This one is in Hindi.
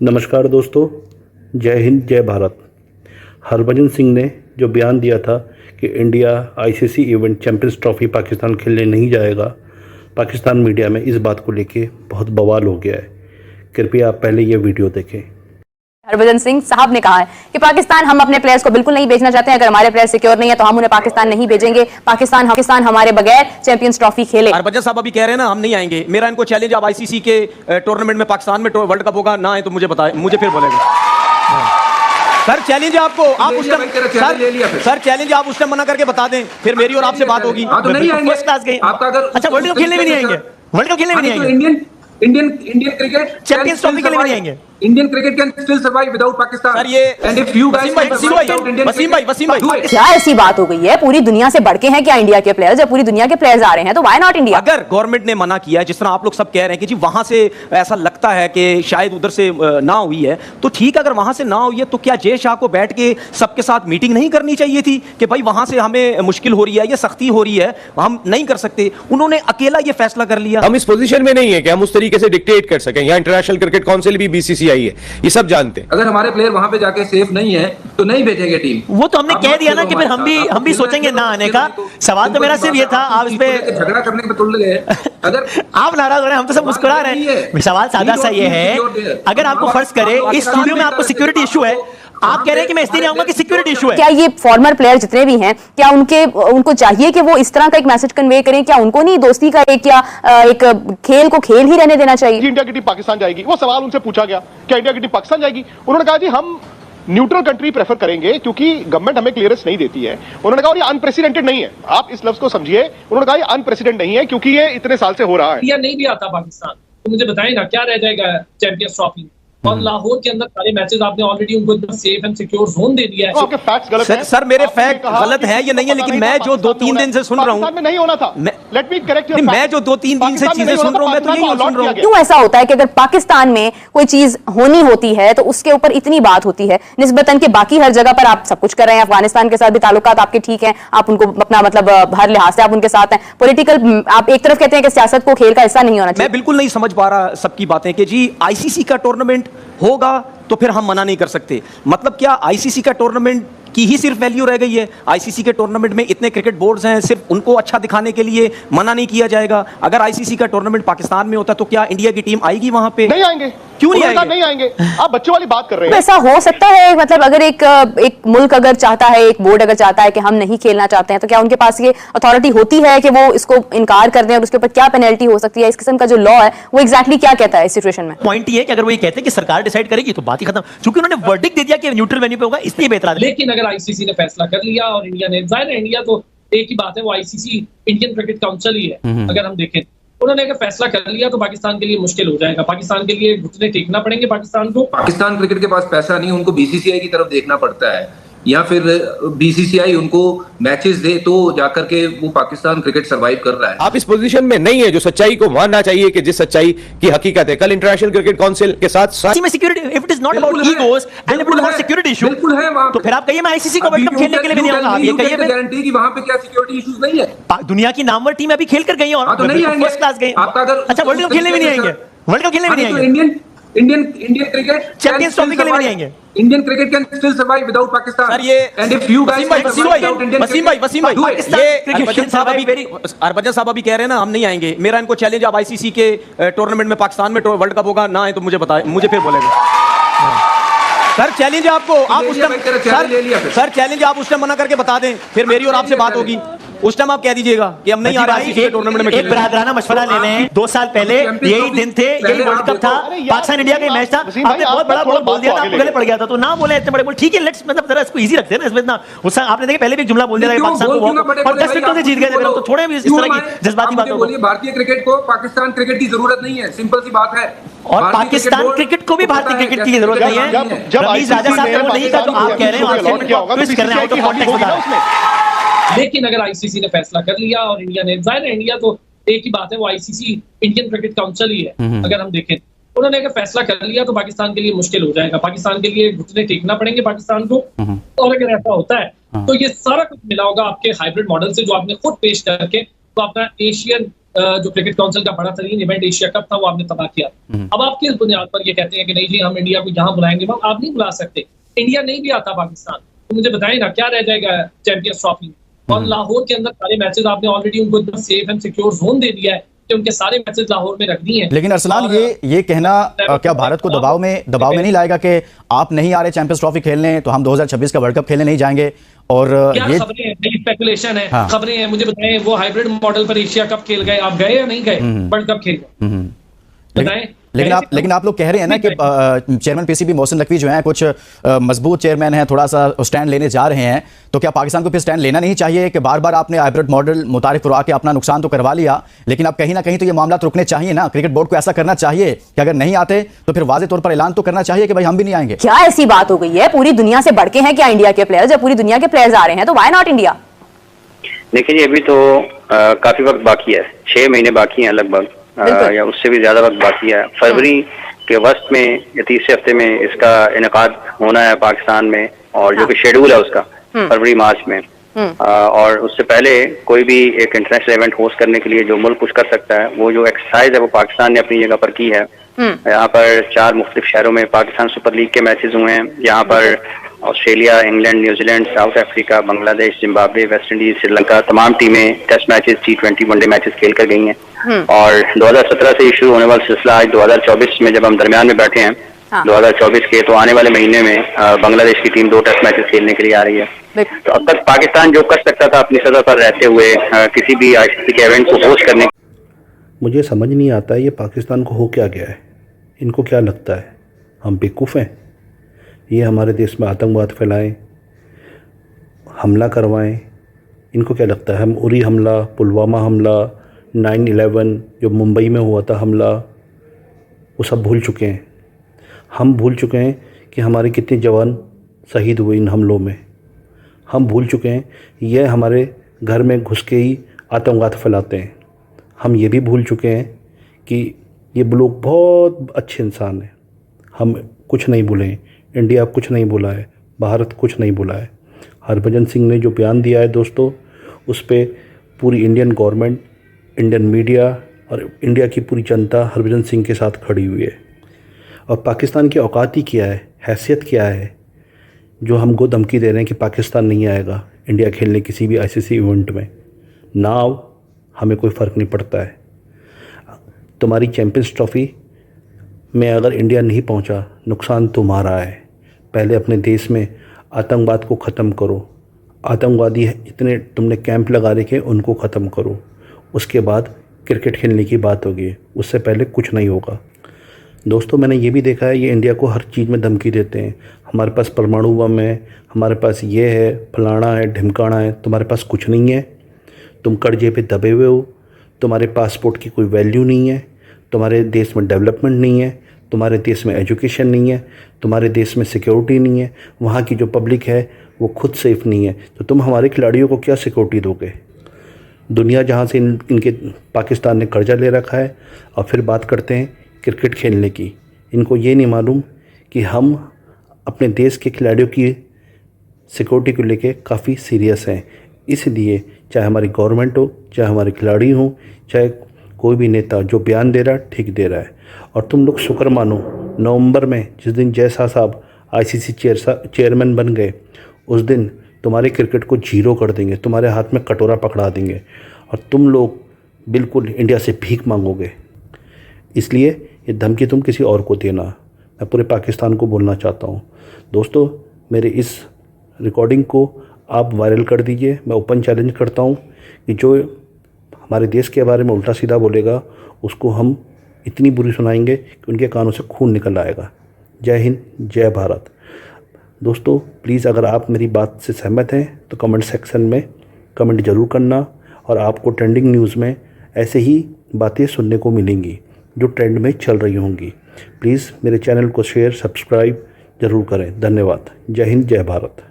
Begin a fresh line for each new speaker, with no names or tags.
नमस्कार दोस्तों, जय हिंद जय भारत। हरभजन सिंह ने जो बयान दिया था कि India ICC event champions trophy Pakistan खेलने नहीं जाएगा, पाकिस्तान मीडिया में इस बात को लेके बहुत बवाल हो गया है। कृपया आप पहले ये वीडियो देखें।
हरभजन सिंह साहब ने कहा है कि पाकिस्तान हम अपने प्लेयर्स को बिल्कुल नहीं भेजना चाहते हैं। अगर हमारे प्लेयर सिक्योर नहीं है तो हम उन्हें पाकिस्तान नहीं भेजेंगे। पाकिस्तान हमारे बगैर चैंपियंस ट्रॉफी खेले।
हरभजन साहब अभी कह रहे हैं ना, हम नहीं आएंगे। मेरा इनको चैलेंज, आप आईसीसी के टूर्नामेंट में पाकिस्तान में वर्ल्ड कप होगा ना है तो मुझे बताएं, मुझे फिर बोलेंगे। सर चैलेंज है आपको, आप उस टाइम सर चैलेंज आप उस टाइम मना करके बता दें, फिर मेरी और आपसे बात होगी।
तो नहीं आएंगे आपका। अगर
अच्छा वर्ल्ड कप खेलने भी नहीं आएंगे, वर्ल्ड कप खेलने भी नहीं आएंगे,
इंडियन क्रिकेट
चैंपियंस ट्रॉफी के लिए नहीं आएंगे।
Indian cricket can still survive without Pakistan.
Sir ये
and if you guys
Wasim भाई
क्या ऐसी बात हो गई है? पूरी दुनिया से बढ़ के हैं क्या इंडिया के प्लेयर्स? जब पूरी दुनिया के प्लेयर्स आ रहे हैं तो व्हाई नॉट इंडिया?
अगर गवर्नमेंट ने मना किया है, जिस तरह आप लोग सब कह रहे हैं कि जी वहां से ऐसा लगता है कि शायद उधर से ना हुई है, तो ठीक, अगर वहां से ना हुई है तो क्या जय शाह को बैठ के सबके साथ मीटिंग नहीं करनी चाहिए थी कि भाई वहां से हमें मुश्किल हो रही है, ये सख्ती हो रही है, हम नहीं कर सकते? उन्होंने अकेला ये फैसला कर लिया।
हम इस पोजीशन में नहीं है कि हम उस तरीके से डिक्टेट कर सकें। यहाँ इंटरनेशनल क्रिकेट काउंसिल भी बीसीसीआई है, ये सब जानते हैं।
अगर हमारे प्लेयर वहां पे जाके सेफ नहीं है तो नहीं भेजेंगे टीम।
वो तो हमने कह दिया ना कि फिर हम भी सोचेंगे ना आने का। सवाल तो मेरा सिर्फ ये था, आप इस पे
झगड़ा करने पे तुल गए। अगर
आप नाराज हो रहे हैं, हम तो सब मुस्कुरा रहे हैं। सवाल सादा सा ये है, अगर आपको फर्ज करे इस स्टूडियो में आपको सिक्योरिटी इशू है, आप कह रहे हैं कि मैं इसलिए नहीं आऊंगा कि सिक्योरिटी इशू है।
क्या ये फॉर्मर प्लेयर जितने भी हैं, क्या उनको चाहिए कि वो इस तरह का एक मैसेज कन्वे करें? क्या उनको नहीं दोस्ती का एक खेल को खेल ही रहने देना चाहिए?
इंडिया की टीम पाकिस्तान जाएगी, वो सवाल उनसे पूछा गया क्या इंडिया की टीम पाकिस्तान जाएगी? उन्होंने कहा जी हम न्यूट्रल कंट्री प्रेफर करेंगे क्योंकि गवर्नमेंट हमें क्लियरेंस नहीं देती है। उन्होंने कहा ये अनप्रेसिडेंटेड नहीं है, आप इस लफ्ज को समझिए। उन्होंने कहा ये अनप्रेसिडेंट नहीं है क्योंकि ये इतने साल से हो रहा है।
इंडिया नहीं भी आता पाकिस्तान तो मुझे बताएं ना क्या रह जाएगा चैंपियंस ट्रॉफी? और लाहौर के अंदर सारे मैचेस आपने ऑलरेडी उनको इतना सेफ एंड सिक्योर जोन दे दिया है।
आपके फैक्ट्स गलत हैं।
सर मेरे फैक्ट गलत है ये नहीं है, लेकिन मैं जो 2-3 दिन से सुन रहा हूं,
नहीं होना था। लेट मी करेक्ट योर
मैं जो 2-3 दिन से चीजें सुन रहा हूं, मैं तो यही सुन रहा हूं।
क्यों ऐसा होता है कि अगर पाकिस्तान में कोई चीज होनी होती है तो उसके ऊपर इतनी बात होती है, निस्बतन के बाकी हर जगह पर आप सब कुछ कर रहे हैं। अफगानिस्तान के साथ भी ताल्लुकात आपके ठीक हैं, आप उनको अपना मतलब हर लिहाज से आप उनके साथ हैं। पॉलिटिकल आप एक तरफ कहते हैं कि सियासत को खेल का हिस्सा नहीं होना चाहिए।
मैं बिल्कुल नहीं समझ पा रहा सबकी बातें कि जी आईसीसी का टूर्नामेंट होगा तो फिर हम मना नहीं कर सकते। मतलब क्या आईसीसी का टूर्नामेंट की ही सिर्फ वैल्यू रह गई है? आईसीसी के टूर्नामेंट में इतने क्रिकेट बोर्ड्स हैं, सिर्फ उनको अच्छा दिखाने के लिए मना नहीं किया जाएगा? अगर आईसीसी का टूर्नामेंट पाकिस्तान में होता तो क्या इंडिया की टीम आएगी वहां पे?
नहीं आएंगे।
क्यों नहीं आएंगे?
नहीं आएंगे। आप बच्चों वाली बात कर रहे हैं।
ऐसा हो सकता है, मतलब अगर एक मुल्क अगर चाहता है, एक बोर्ड अगर चाहता है कि हम नहीं खेलना चाहते हैं, तो क्या उनके पास ये अथॉरिटी होती है कि वो इसको इनकार कर दें और उसके ऊपर क्या पेनल्टी हो सकती है? इस किस्म का जो लॉ है वो एग्जैक्टली क्या कहता है इस सिचुएशन में?
पॉइंट ये है कि अगर वो ये कहते हैं कि सरकार डिसाइड करेगी तो बात ही खत्म, क्योंकि उन्होंने वर्डिक्ट दे दिया कि न्यूट्रल वेन्यू पे होगा, इसलिए बेहतर।
लेकिन अगर आईसीसी ने फैसला कर लिया और इंडिया ने, जाहिर है इंडिया तो एक ही बात है, वो आईसीसी इंडियन क्रिकेट काउंसिल ही है। अगर हम देखें उन्होंने अगर फैसला कर लिया तो पाकिस्तान के लिए मुश्किल हो जाएगा। पाकिस्तान के लिए घुटने टेकना पड़ेंगे पाकिस्तान को।
पाकिस्तान क्रिकेट के पास पैसा नहीं, उनको बीसीसीआई की तरफ देखना पड़ता है, या फिर बीसीसीआई उनको मैचेस दे तो जाकर के वो पाकिस्तान क्रिकेट सरवाइव कर रहा है।
आप इस पोजीशन में नहीं है जो सच्चाई को मानना चाहिए कि जिस सच्चाई की हकीकत है। कल इंटरनेशनल क्रिकेट काउंसिल के साथ
security, if it is not about egos and if it is about security issue,
बिल्कुल है वहां
तो फिर आप कहिए मैं आईसीसी को वर्ल्ड कप खेलने के लिए भी नहीं आऊंगा। आप ये कहिए
गारंटी कि वहां पे क्या सिक्योरिटी इश्यूज नहीं है।
दुनिया की नामवर टीम अभी खेल कर गई और
तो नहीं आएंगे।
फर्स्ट क्लास गई।
आपका अगर
अच्छा वर्ल्ड कप खेलने भी नहीं आएंगे, वर्ल्ड कप खेलने भी नहीं आएंगे,
इंडियन क्रिकेट
चैंपियंस ट्रॉफी के लिए नहीं आएंगे।
Indian cricket can still survive without Pakistan.
Sir ये
and if you guys
Wasim भाई ये हरभजन साहब अभी कह रहे हैं ना, हम नहीं आएंगे। मेरा इनको चैलेंज, आप आईसीसी के टूर्नामेंट में पाकिस्तान में वर्ल्ड कप होगा ना है तो मुझे बताएं, मुझे फिर बोलेंगे। सर चैलेंज आपको, आप उस टाइम सर चैलेंज आप उस टाइम मना करके बता दें, फिर मेरी और आपसे बात होगी। उस टाइम आप कह दीजिएगा कि हम नहीं आ रहे आईसीसी के टूर्नामेंट में।
एक बरादराना मशवरा ले लें, 2 साल पहले यही दिन थे, यही वर्ल्ड कप था, पाकिस्तान इंडिया का मैच था, आपने बहुत बड़ा बोल दिया था, आपको गले पड़ गया था, तो ना बोले इतने बड़े बोल। ठीक है, लेट्स मतलब जरा इसको इजी रखते हैं ना, इसमें इतना गुस्सा। आपने देखा पहले भी जुमला बोल दिया था पाकिस्तान को और 10 विकेटों से जीत गए थे, तो थोड़े भी इस तरह की जज्बाती बातों को।
भारतीय क्रिकेट को पाकिस्तान क्रिकेट की जरूरत नहीं है, सिंपल सी बात है।
और पाकिस्तान क्रिकेट को भी भारतीय क्रिकेट की जरूरत नहीं है। जब रमीज राजा साहब ने वो नहीं कहा तो आप कह रहे हैं ट्विस्ट कर रहे हैं, आउट ऑफ कॉन्टेक्स्ट बता रहे हैं।
लेकिन अगर आईसीसी ने फैसला कर लिया और इंडिया ने, जाहिर है इंडिया तो एक ही बात है, वो आईसीसी इंडियन क्रिकेट काउंसिल ही है। अगर हम देखें उन्होंने अगर फैसला कर लिया तो पाकिस्तान के लिए मुश्किल हो जाएगा। पाकिस्तान के लिए घुटने टेकना पड़ेंगे पाकिस्तान को। और अगर ऐसा होता है तो ये सारा कुछ मिला होगा आपके हाइब्रिड मॉडल से जो आपने खुद पेश करके तो अपना एशियन जो क्रिकेट काउंसिल का बड़ा तरीन इवेंट एशिया कप था वो आपने तबाह किया। अब आप किस बुनियाद पर ये कहते हैं कि नहीं जी हम इंडिया को यहाँ बुलाएंगे? आप नहीं बुला सकते, इंडिया नहीं भी आता पाकिस्तान, तो मुझे बताएं ना क्या रह जाएगा चैंपियंस ट्रॉफी में? और लाहौर के अंदर सारे मैचेस आपने ऑलरेडी उनको इतना सेफ एंड सिक्योर जोन दे दिया है कि उनके सारे मैचेस लाहौर में रख दिए हैं।
लेकिन अरसलान ये कहना क्या भारत को दबाव में नहीं लाएगा कि आप नहीं आ रहे चैंपियंस ट्रॉफी खेलने तो हम 2026 का वर्ल्ड कप खेलने नहीं जाएंगे? और ये
खबरें हैं, स्पेकुलेशन है, हाँ। खबरें हैं, मुझे बताएं वो हाइब्रिड मॉडल पर एशिया कप खेल गए, आप गए या नहीं गए? वर्ल्ड कप खेल गए, बताएं।
लेकिन आप लोग कह रहे हैं ना कि चेयरमैन पीसीबी मोहसिन नकवी जो हैं कुछ मजबूत चेयरमैन हैं, थोड़ा सा स्टैंड लेने जा रहे हैं, तो क्या पाकिस्तान को फिर स्टैंड लेना नहीं चाहिए कि बार बार आपने हाइब्रिड मॉडल मुतारिफ करवा के अपना नुकसान तो करवा लिया, लेकिन अब कहीं ना कहीं तो ये मामला रुकने चाहिए ना? क्रिकेट बोर्ड को ऐसा करना चाहिए कि अगर नहीं आते तो फिर वाज़ेह तौर पर ऐलान तो करना चाहिए कि भाई हम भी नहीं आएंगे।
क्या ऐसी बात हो गई है? पूरी दुनिया से बढ़ के हैं क्या इंडिया के प्लेयर्स? जब पूरी दुनिया के प्लेयर्स आ रहे हैं तो व्हाई नॉट इंडिया?
देखिए अभी तो काफी वक्त बाकी है, 6 महीने बाकी हैं लगभग, या उससे भी ज्यादा वक्त बाकी है। फरवरी के वस्त में या तीसरे हफ्ते में इसका इनेकाद होना है पाकिस्तान में, और जो कि शेड्यूल है उसका फरवरी मार्च में। और उससे पहले कोई भी एक इंटरनेशनल इवेंट होस्ट करने के लिए जो मुल्क कुछ कर सकता है, वो जो एक्सरसाइज है वो पाकिस्तान ने अपनी जगह पर की है। यहाँ पर 4 मुख्तलिफ शहरों में पाकिस्तान सुपर लीग के मैचेस हुए हैं। यहाँ पर Australia, England, New Zealand, south Africa, Bangladesh, Zimbabwe, West Indies, Sri Lanka तमाम टीमें test matches, T20 one day matches खेल कर गई हैं। और 2017 से शुरू होने वाला सिलसिला आज 2024 में जब हम दरमियान में बैठे हैं 2024 के, तो आने वाले महीने में बांग्लादेश की टीम 2 टेस्ट मैचेस खेलने के लिए आ रही है। तो अब तक पाकिस्तान जो कर सकता था अपनी सतह पर रहते हुए किसी भी ICC के इवेंट को होस्ट करने।
मुझे समझ नहीं आता है ये पाकिस्तान को हो क्या गया है। इनको क्या लगता है हम बेवकूफ़ हैं? ये हमारे देश में आतंकवाद फैलाएं, हमला करवाएं, इनको क्या लगता है हम उरी हमला, पुलवामा हमला, 9/11 जो मुंबई में हुआ था हमला, वो सब भूल चुके हैं। हम भूल चुके हैं कि हमारे कितने जवान शहीद हुए इन हमलों में। हम भूल चुके हैं ये हमारे घर में घुस के ही आतंकवाद फैलाते हैं। हम ये भी भूल चुके हैं कि ये लोग बहुत अच्छे इंसान हैं। हम कुछ नहीं भूले हैं, इंडिया कुछ नहीं भूला है, भारत कुछ नहीं भूला है। हरभजन सिंह ने जो बयान दिया है दोस्तों, उस पर पूरी इंडियन गवर्नमेंट, इंडियन मीडिया और इंडिया की पूरी जनता हरभजन सिंह के साथ खड़ी हुई है। और पाकिस्तान की औकात ही क्या है, हैसियत क्या है जो हमको धमकी दे रहे हैं कि पाकिस्तान नहीं आएगा इंडिया खेलने किसी भी ICC इवेंट में? ना आओ, हमें कोई फ़र्क नहीं पड़ता है। तुम्हारी चैंपियंस ट्रॉफ़ी में अगर इंडिया नहीं पहुंचा, नुकसान तुम्हारा है। पहले अपने देश में आतंकवाद को ख़त्म करो। आतंकवादी इतने तुमने कैंप लगा रखे, उनको ख़त्म करो। उसके बाद क्रिकेट खेलने की बात होगी, उससे पहले कुछ नहीं होगा। दोस्तों मैंने ये भी देखा है, ये इंडिया को हर चीज़ में धमकी देते हैं। हमारे पास परमाणु बम है, हमारे पास ये है, फलाना है, ढिमकाना है। तुम्हारे पास कुछ नहीं है, तुम कर्जे पे दबे हुए हो, तुम्हारे पासपोर्ट की कोई वैल्यू नहीं है, तुम्हारे देश में डेवलपमेंट नहीं है, तुम्हारे देश में एजुकेशन नहीं है, तुम्हारे देश में सिक्योरिटी नहीं है, वहाँ की जो पब्लिक है वो खुद सेफ नहीं है, तो तुम हमारे खिलाड़ियों को क्या सिक्योरिटी दोगे? दुनिया जहाँ से इनके पाकिस्तान ने कर्जा ले रखा है, और फिर बात करते हैं क्रिकेट खेलने की। इनको ये नहीं मालूम कि हम अपने देश के खिलाड़ियों की सिक्योरिटी को लेके काफ़ी सीरियस हैं। इसलिए चाहे हमारी गवर्नमेंट हो, चाहे हमारे खिलाड़ी हों, चाहे कोई भी नेता जो बयान दे रहा है ठीक दे रहा है। और तुम लोग शुक्र मानो, नवंबर में जिस दिन जय शाह साहब ICC चेयरमैन बन गए, उस दिन तुम्हारे क्रिकेट को जीरो कर देंगे, तुम्हारे हाथ में कटोरा पकड़ा देंगे और तुम लोग बिल्कुल इंडिया से भीख मांगोगे। इसलिए ये धमकी तुम किसी और को देना, मैं पूरे पाकिस्तान को बोलना चाहता हूँ। दोस्तों मेरे इस रिकॉर्डिंग को आप वायरल कर दीजिए। मैं ओपन चैलेंज करता हूँ कि जो हमारे देश के बारे में उल्टा सीधा बोलेगा उसको हम इतनी बुरी सुनाएंगे कि उनके कानों से खून निकल आएगा। जय हिंद, जय भारत। दोस्तों प्लीज़ अगर आप मेरी बात से सहमत हैं तो कमेंट सेक्शन में कमेंट ज़रूर करना, और आपको ट्रेंडिंग न्यूज़ में ऐसे ही बातें सुनने को मिलेंगी जो ट्रेंड में चल रही होंगी। प्लीज़ मेरे चैनल को शेयर, सब्सक्राइब ज़रूर करें। धन्यवाद। जय हिंद, जय भारत।